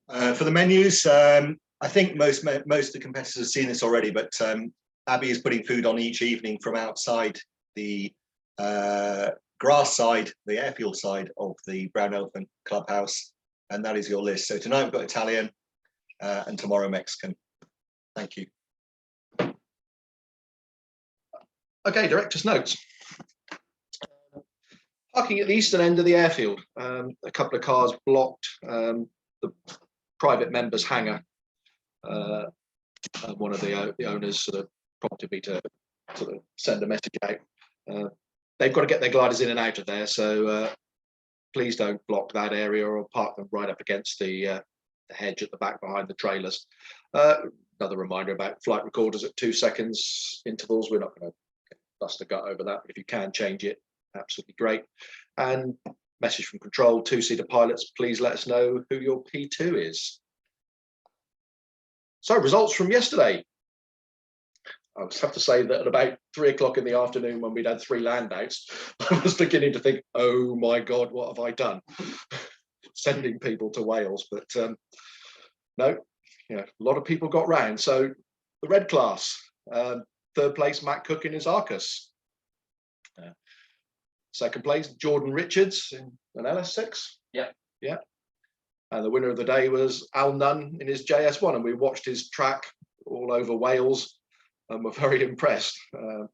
For the menus, I think most of the competitors have seen this already, but Abby is putting food on each evening from outside the grass side, the airfield side of the Brown Elephant Clubhouse, and that is your list. So tonight we've got Italian and tomorrow Mexican. Thank you. Okay, director's notes. Parking at the eastern end of the airfield. A couple of cars blocked the private members hangar. One of the owners sort of prompted me to sort of send a message out. They've got to get their gliders in and out of there, so please don't block that area or park them right up against the hedge at the back behind the trailers. Another reminder about flight recorders at 2 seconds intervals. We're not going to bust a gut over that, but if you can change it, absolutely great. And message from control, two-seater pilots, please let us know who your P2 is. So results from yesterday. I would have to say that at about 3 o'clock in the afternoon, when we'd had 3 landouts, I was beginning to think, oh my God, what have I done? Sending people to Wales, but no, a lot of people got round. So the red class, third place, Matt Cook in his Arcus. Second place, Jordan Richards in an LS6. Yeah. And the winner of the day was Al Nunn in his JS1, and we watched his track all over Wales and were very impressed.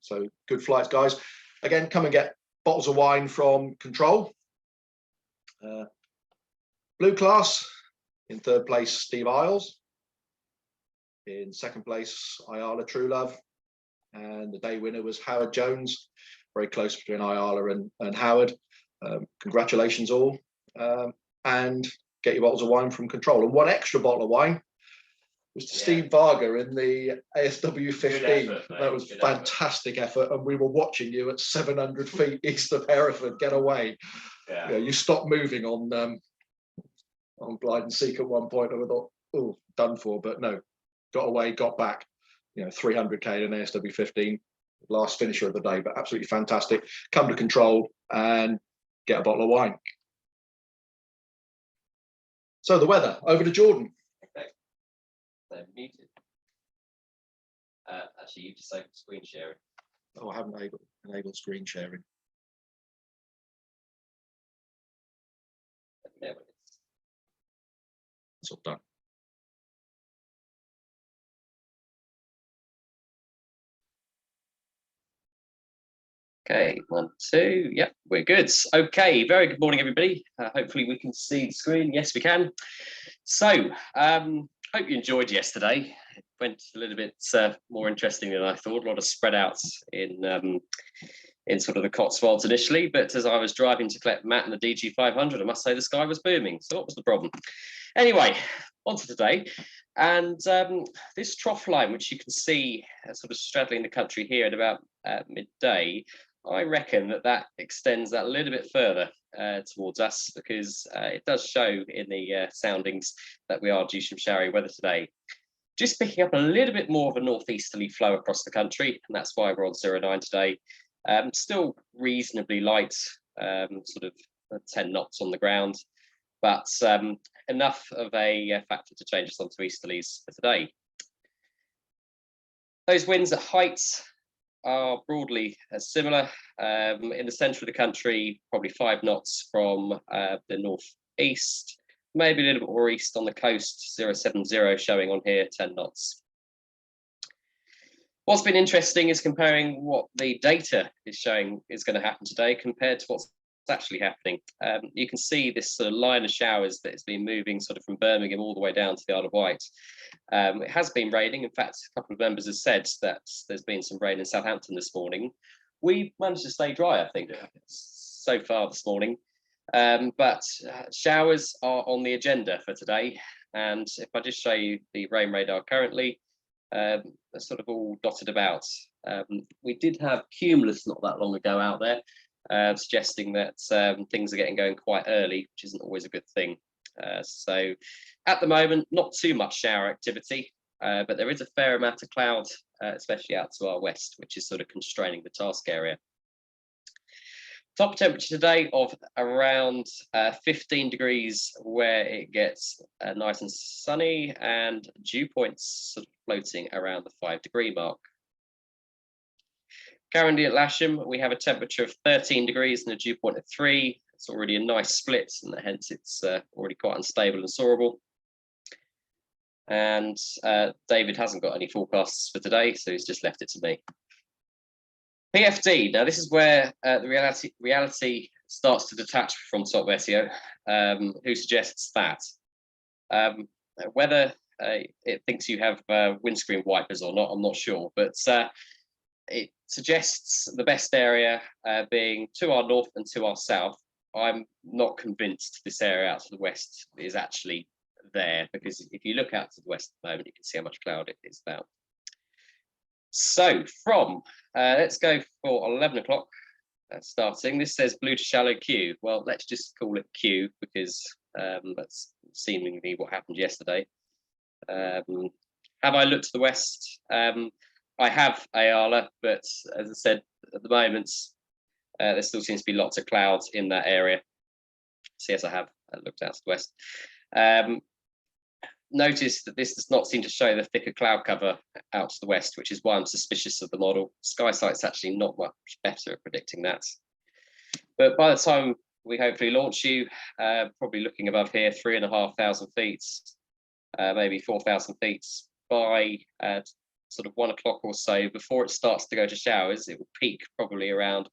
So good flights, guys. Again, come and get bottles of wine from control. Blue class, in third place, Steve Isles. In second place, Ayala Truelove. And the day winner was Howard Jones. Very close between Ayala and Howard. Congratulations all. And get your bottles of wine from control. And one extra bottle of wine was to Steve Varga in the ASW 15. That was fantastic effort. And we were watching you at 700 feet east of Hereford get away. Yeah, you stopped moving on glide and seek at one point, and I thought, oh, done for. But no, got away, got back. 300k in ASW 15. Last finisher of the day, but absolutely fantastic. Come to control and get a bottle of wine. So the weather, over to Jordan. Okay, so muted. Actually, you just opened screen sharing. Oh, I haven't enabled screen sharing. There it is. It's all done. Okay, 1, 2, yep, we're good. Okay, very good morning, everybody. Hopefully we can see the screen. Yes, we can. So, hope you enjoyed yesterday. It went a little bit more interesting than I thought. A lot of spread outs in sort of the Cotswolds initially, but as I was driving to collect Matt and the DG 500, I must say the sky was booming. So what was the problem? Anyway, on to today. And this trough line, which you can see sort of straddling the country here at about midday, I reckon that extends that a little bit further towards us, because it does show in the soundings that we are due some showery weather today. Just picking up a little bit more of a northeasterly flow across the country, and that's why we're on 09 today. Still reasonably light, sort of 10 knots on the ground, but enough of a factor to change us onto easterlies for today. Those winds at heights are broadly similar. In the centre of the country, probably 5 knots from the northeast, maybe a little bit more east on the coast, 070 showing on here, 10 knots. What's been interesting is comparing what the data is showing is going to happen today compared to what's actually happening. You can see this sort of line of showers that has been moving sort of from Birmingham all the way down to the Isle of Wight. It has been raining. In fact, a couple of members have said that there's been some rain in Southampton this morning. We managed to stay dry, I think, so far this morning. But showers are on the agenda for today. And if I just show you the rain radar currently, they're sort of all dotted about. We did have cumulus not that long ago out there, suggesting that things are getting going quite early, which isn't always a good thing. So at the moment, not too much shower activity, but there is a fair amount of cloud, especially out to our west, which is sort of constraining the task area. Top temperature today of around 15 degrees, where it gets nice and sunny, and dew points sort of floating around the 5-degree mark. Currently at Lasham, we have a temperature of 13 degrees and a dew point of 3. It's already a nice split, and hence it's already quite unstable and soarable. And David hasn't got any forecasts for today, so he's just left it to me. PFD. Now, this is where the reality starts to detach from top SEO. Who suggests that? Whether it thinks you have windscreen wipers or not, I'm not sure, but it suggests the best area being to our north and to our south. I'm not convinced this area out to the west is actually there, because if you look out to the west at the moment, you can see how much cloud it is about. So from, let's go for 11 o'clock starting. This says blue to shallow Q. Well, let's just call it Q, because that's seemingly what happened yesterday. Have I looked to the west? I have Ayala, but as I said, at the moment, there still seems to be lots of clouds in that area. So yes, I have looked out to the west. Notice that this does not seem to show the thicker cloud cover out to the west, which is why I'm suspicious of the model. SkySight's actually not much better at predicting that. But by the time we hopefully launch you, probably looking above here, 3,500 feet, maybe 4,000 feet by sort of 1 o'clock or so. Before it starts to go to showers, it will peak probably around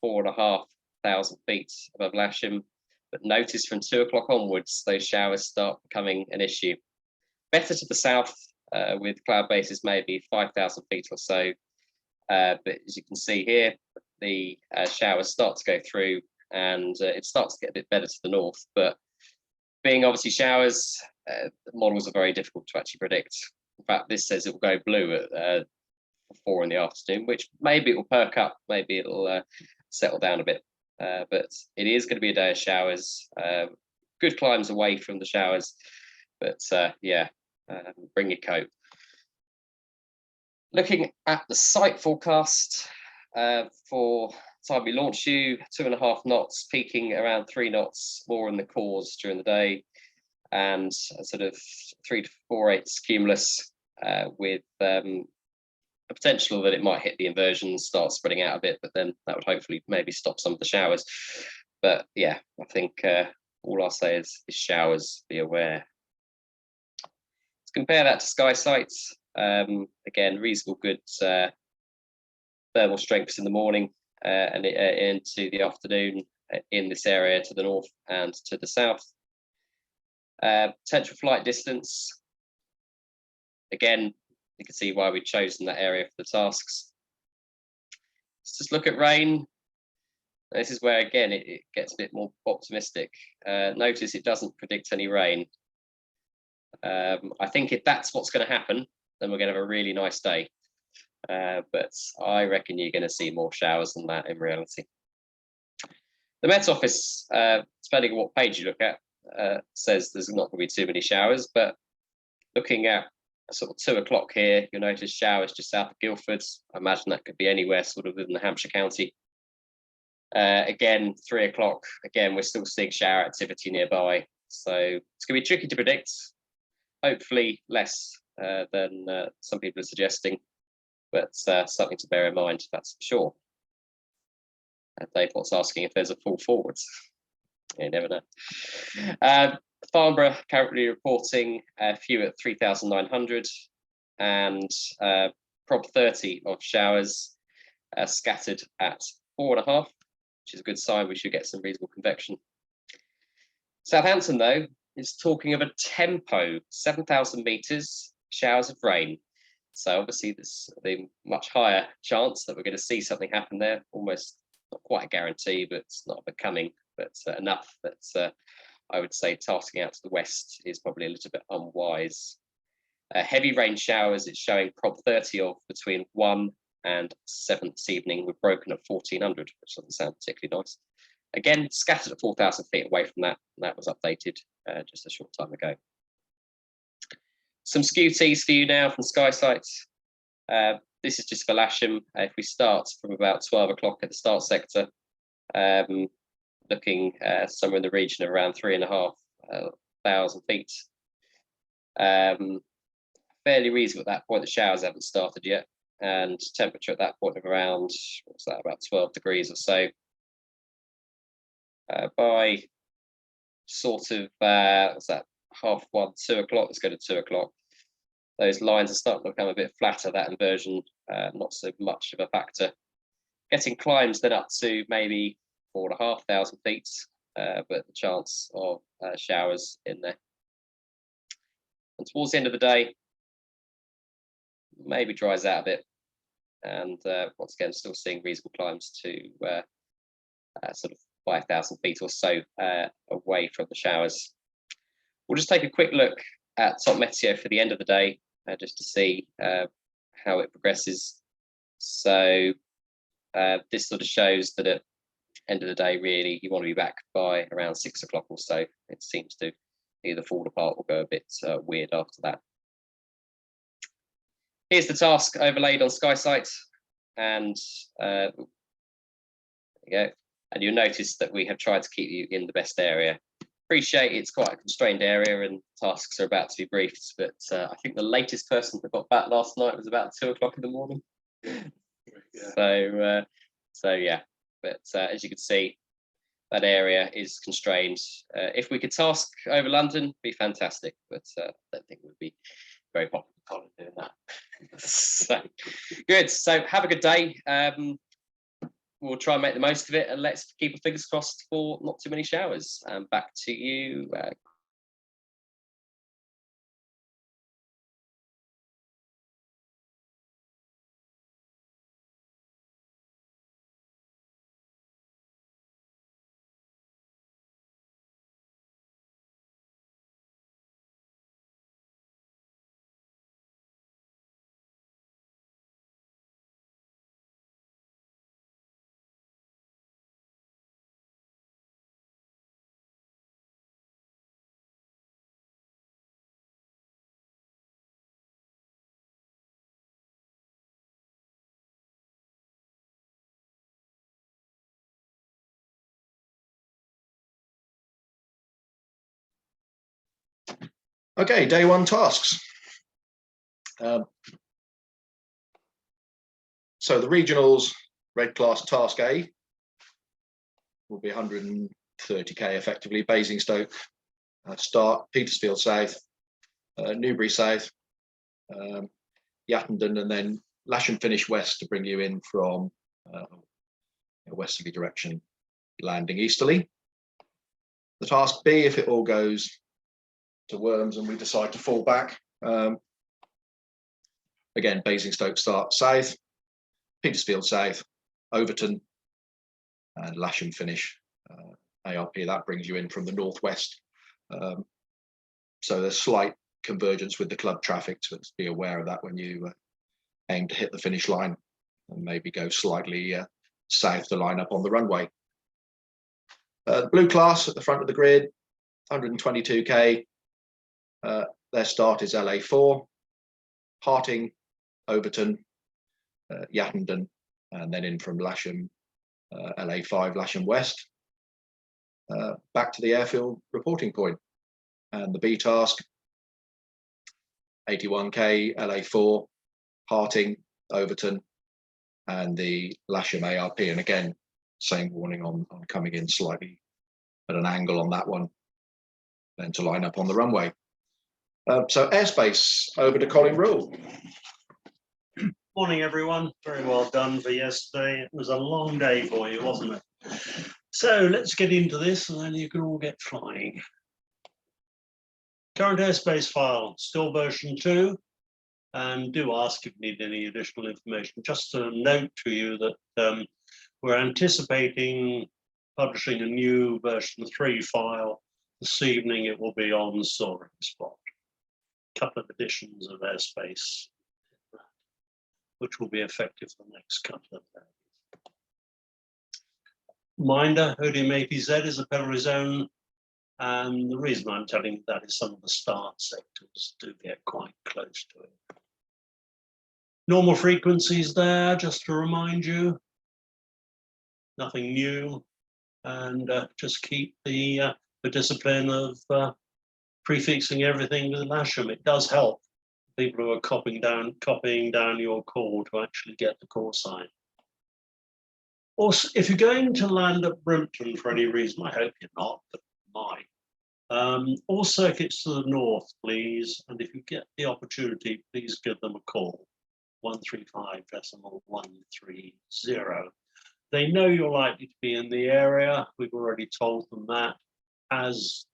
4,500 feet above Lasham. But notice from 2 o'clock onwards, those showers start becoming an issue. Better to the south, with cloud bases maybe 5,000 feet or so. But as you can see here, the showers start to go through, and it starts to get a bit better to the north. But being obviously showers, the models are very difficult to actually predict. In fact, this says it will go blue at 4 in the afternoon, which maybe it will perk up, maybe it'll settle down a bit. But it is going to be a day of showers. Good climbs away from the showers, but yeah, bring your coat. Looking at the site forecast for time we launch you, 2.5 knots, peaking around 3 knots more in the cores during the day, and a sort of 3 to 4/8 cumulus, with a potential that it might hit the inversion, start spreading out a bit, but then that would hopefully maybe stop some of the showers. But yeah, I think all I'll say is showers, be aware. Let's compare that to SkySight. Again, reasonable good thermal strengths in the morning and into the afternoon in this area to the north and to the south. Potential flight distance. Again, you can see why we've chosen that area for the tasks. Let's just look at rain. This is where, again, it gets a bit more optimistic. Notice it doesn't predict any rain. I think if that's what's going to happen, then we're going to have a really nice day. But I reckon you're going to see more showers than that in reality. The Met Office, depending on what page you look at, says there's not going to be too many showers, but looking at sort of 2 o'clock here, you'll notice showers just south of Guildford. I imagine that could be anywhere sort of within the Hampshire County. Again, 3 o'clock, again, we're still seeing shower activity nearby. So it's going to be tricky to predict, hopefully less than some people are suggesting, but something to bear in mind, that's for sure. Dave Watt's asking if there's a pull forwards. You never know. Farnborough currently reporting a few at 3,900 and prob 30 of showers scattered at 4.5, which is a good sign. We should get some reasonable convection. Southampton, though, is talking of a tempo, 7,000 meters, showers of rain. So obviously there's a much higher chance that we're going to see something happen there. Almost not quite a guarantee, but it's not becoming, but enough that I would say tasking out to the west is probably a little bit unwise. Heavy rain showers, it's showing prob 30 of between 1 and 7 this evening. We're broken at 1,400, which doesn't sound particularly nice. Again, scattered at 4,000 feet away from that, and that was updated just a short time ago. Some skew-tees for you now from SkySight. This is just for Lasham. If we start from about 12 o'clock at the start sector, looking somewhere in the region of around 3,500 feet. Fairly reasonable at that point. The showers haven't started yet, and temperature at that point of around, what's that, about 12 degrees or so. By sort of what's that, 1:30, 2 o'clock, let's go to 2 o'clock, those lines are starting to become a bit flatter, that inversion not so much of a factor. Getting climbs then up to maybe 4,500 feet, but the chance of showers in there. And towards the end of the day, maybe dries out a bit, and once again still seeing reasonable climbs to sort of 5,000 feet or so away from the showers. We'll just take a quick look at top meteo for the end of the day, just to see how it progresses. So this sort of shows that at end of the day, really, you want to be back by around 6 o'clock or so. It seems to either fall apart or go a bit weird after that. Here's the task overlaid on Skye site, and there you go. And you'll notice that we have tried to keep you in the best area. Appreciate it's quite a constrained area and tasks are about to be briefed, but I think the latest person that got back last night was about 2 o'clock in the morning. Yeah. So yeah, but as you can see, that area is constrained. If we could task over London, it'd be fantastic, but I don't think it would be very popular doing that. So good. So have a good day. We'll try and make the most of it, and let's keep our fingers crossed for not too many showers. Back to you. Okay, day one tasks. So the regionals, red class task A will be 130k effectively. Basingstoke, start, Petersfield South, Newbury South, Yattendon, and then Lasham finish west to bring you in from westerly direction, landing easterly. The task B, if it all goes to Worms and we decide to fall back, again, Basingstoke start south, Petersfield South, Overton, and Lasham finish ARP. That brings you in from the northwest. So there's slight convergence with the club traffic, so be aware of that when you aim to hit the finish line, and maybe go slightly south to line up on the runway. The blue class at the front of the grid, 122k. Their start is LA4, Harting, Overton, Yattendon, and then in from Lasham, LA5, Lasham West, back to the airfield reporting point. And the B task, 81k, LA4, Harting, Overton, and the Lasham ARP. And again, same warning on coming in slightly at an angle on that one, then to line up on the runway. So Airspace, over to Colin Rule. Morning, everyone. Very well done for yesterday. It was a long day for you, wasn't it? So let's get into this and then you can all get flying. Current airspace file, still version 2. And do ask if you need any additional information. Just a note to you that we're anticipating publishing a new version 3 file. This evening it will be on Soaring Spot. Couple of editions of Airspace, which will be effective for the next couple of days. Reminder, Odium APZ is a Pellery zone, and the reason I'm telling you that is some of the start sectors do get quite close to it. Normal frequencies there, just to remind you. Nothing new. and just keep the discipline of prefixing everything with Lasham. It does help people who are copying down your call to actually get the call sign. Also, if you're going to land at Brimpton for any reason, I hope you're not, but you might. All circuits to the north, please. And if you get the opportunity, please give them a call. 135.130. They know you're likely to be in the area. We've already told them that, as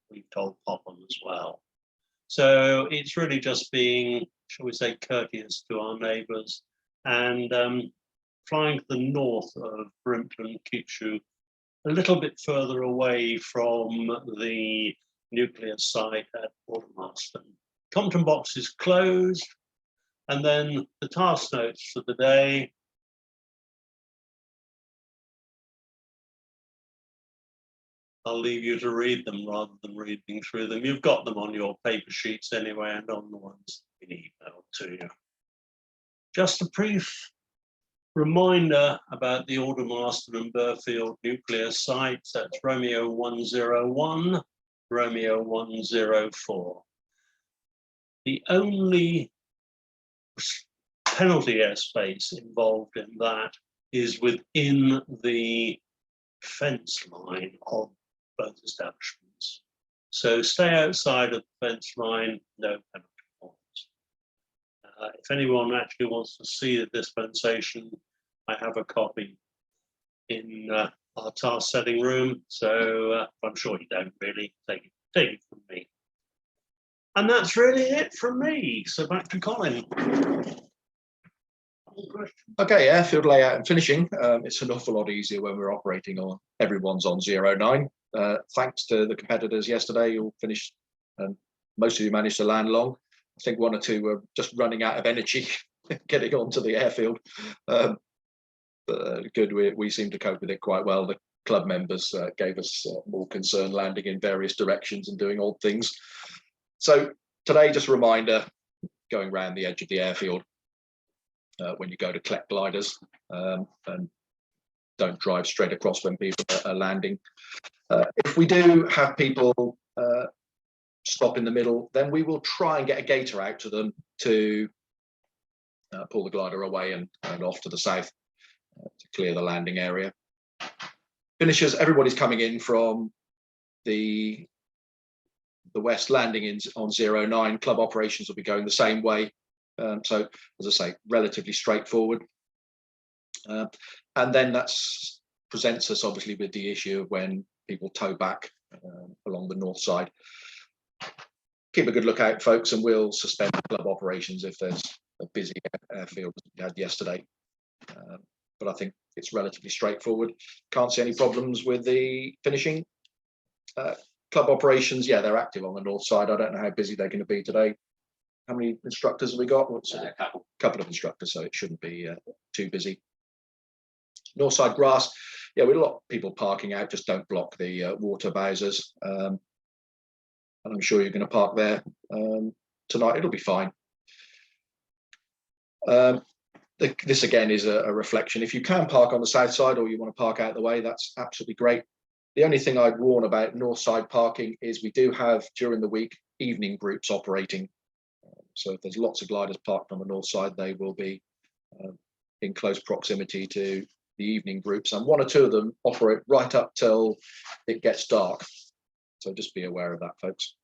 we've told Popham as well. So it's really just being, shall we say, courteous to our neighbours, and flying to the north of Brimpton keeps you a little bit further away from the nuclear site at Aldermaston. Compton box is closed, and then the task notes for the day. I'll leave you to read them rather than reading through them. You've got them on your paper sheets anyway, and on the ones in email to you. Just a brief reminder about the Aldermaston and Burfield nuclear sites. That's Romeo 101, Romeo 104. The only penalty airspace involved in that is within the fence line of both establishments. So stay outside of the fence line, no penalty points. If anyone actually wants to see the dispensation, I have a copy in our task setting room, so I'm sure you don't really take it from me. And that's really it from me. So back to Colin. Okay, airfield layout and finishing. It's an awful lot easier when we're operating on, everyone's on 09. Thanks to the competitors yesterday, you all finished, and most of you managed to land long. I think one or two were just running out of energy getting onto the airfield. But good, we seem to cope with it quite well. The club members gave us more concern landing in various directions and doing odd things. So today, just a reminder, going around the edge of the airfield when you go to collect gliders, and don't drive straight across when people are landing. If we do have people stop in the middle, then we will try and get a gator out to them to pull the glider away and off to the south to clear the landing area. Finishers, everybody's coming in from the west, landing in on 09. Club operations will be going the same way. So, as I say, relatively straightforward. And then that presents us obviously with the issue of when people tow back along the north side. Keep a good lookout, folks, and we'll suspend club operations if there's a busy airfield as we had yesterday. But I think it's relatively straightforward. Can't see any problems with the finishing. Club operations, yeah, they're active on the north side. I don't know how busy they're going to be today. How many instructors have we got? What's a couple of instructors, so it shouldn't be too busy. North side grass, yeah, with a lot of people parking out, just don't block the water bowsers. And I'm sure you're going to park there tonight. It'll be fine. This again is a reflection. If you can park on the south side or you want to park out the way, that's absolutely great. The only thing I'd warn about north side parking is we do have during the week evening groups operating. So if there's lots of gliders parked on the north side, they will be in close proximity to the evening groups, and one or two of them operate right up till it gets dark. So just be aware of that, folks.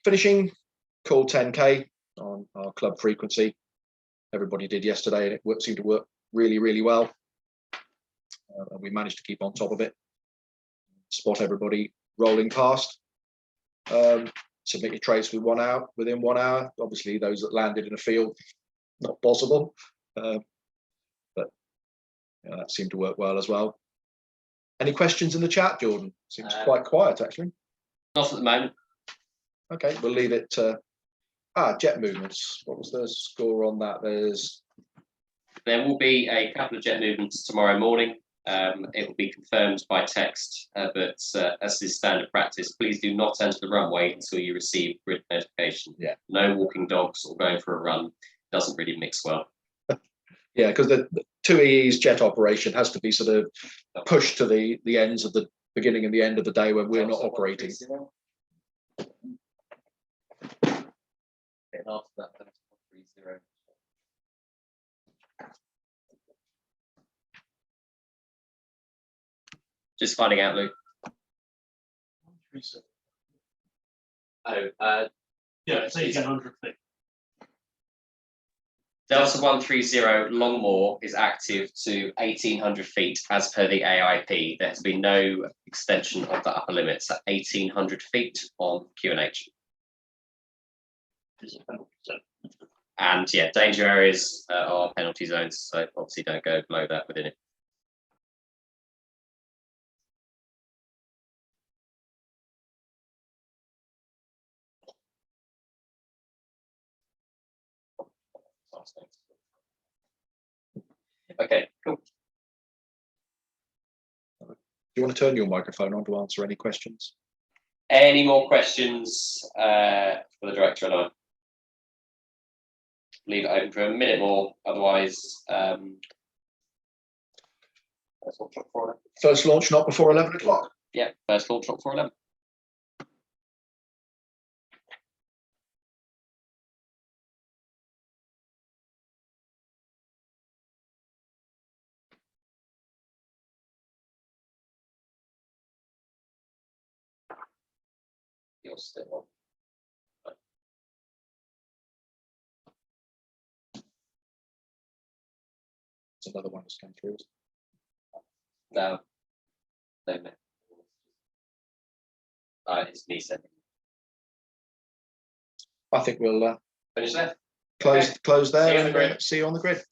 Finishing, call 10K on our club frequency. Everybody did yesterday, and it seemed to work really, really well. And we managed to keep on top of it. Spot everybody rolling past. Submit your trace within 1 hour. Obviously, those that landed in a field, not possible. But yeah, that seemed to work well as well. Any questions in the chat, Jordan? Seems quite quiet, actually. Not at the moment. Okay, we'll leave it to jet movements. What was the score on that? There will be a couple of jet movements tomorrow morning. It will be confirmed by text, but as is standard practice, please do not enter the runway until you receive grid notification. Yeah. No walking dogs or going for a run. Doesn't really mix well. Yeah, because the 2EE's jet operation has to be sort of push to the ends of the beginning and the end of the day when we're not operating. And after that, then it's 130. Just finding out, Luke. Oh, Yeah, it's 1800 feet. Delta 130 Longmore is active to 1800 feet as per the AIP. There has been no extension of the upper limits at 1800 feet on QNH. And yeah, danger areas are penalty zones, so obviously don't go below that within it. Okay, cool. Do you want to turn your microphone on to answer any questions? Any more questions for the director and I? Leave it open for a minute more, otherwise first launch not before 11. First launch not before 11 o'clock. Yeah, first launch not before 11. You're still on. It's another one that's come through. No. No, no. It's me sending. I think we'll Finish there. close there See you on the and grid. see you on the grid.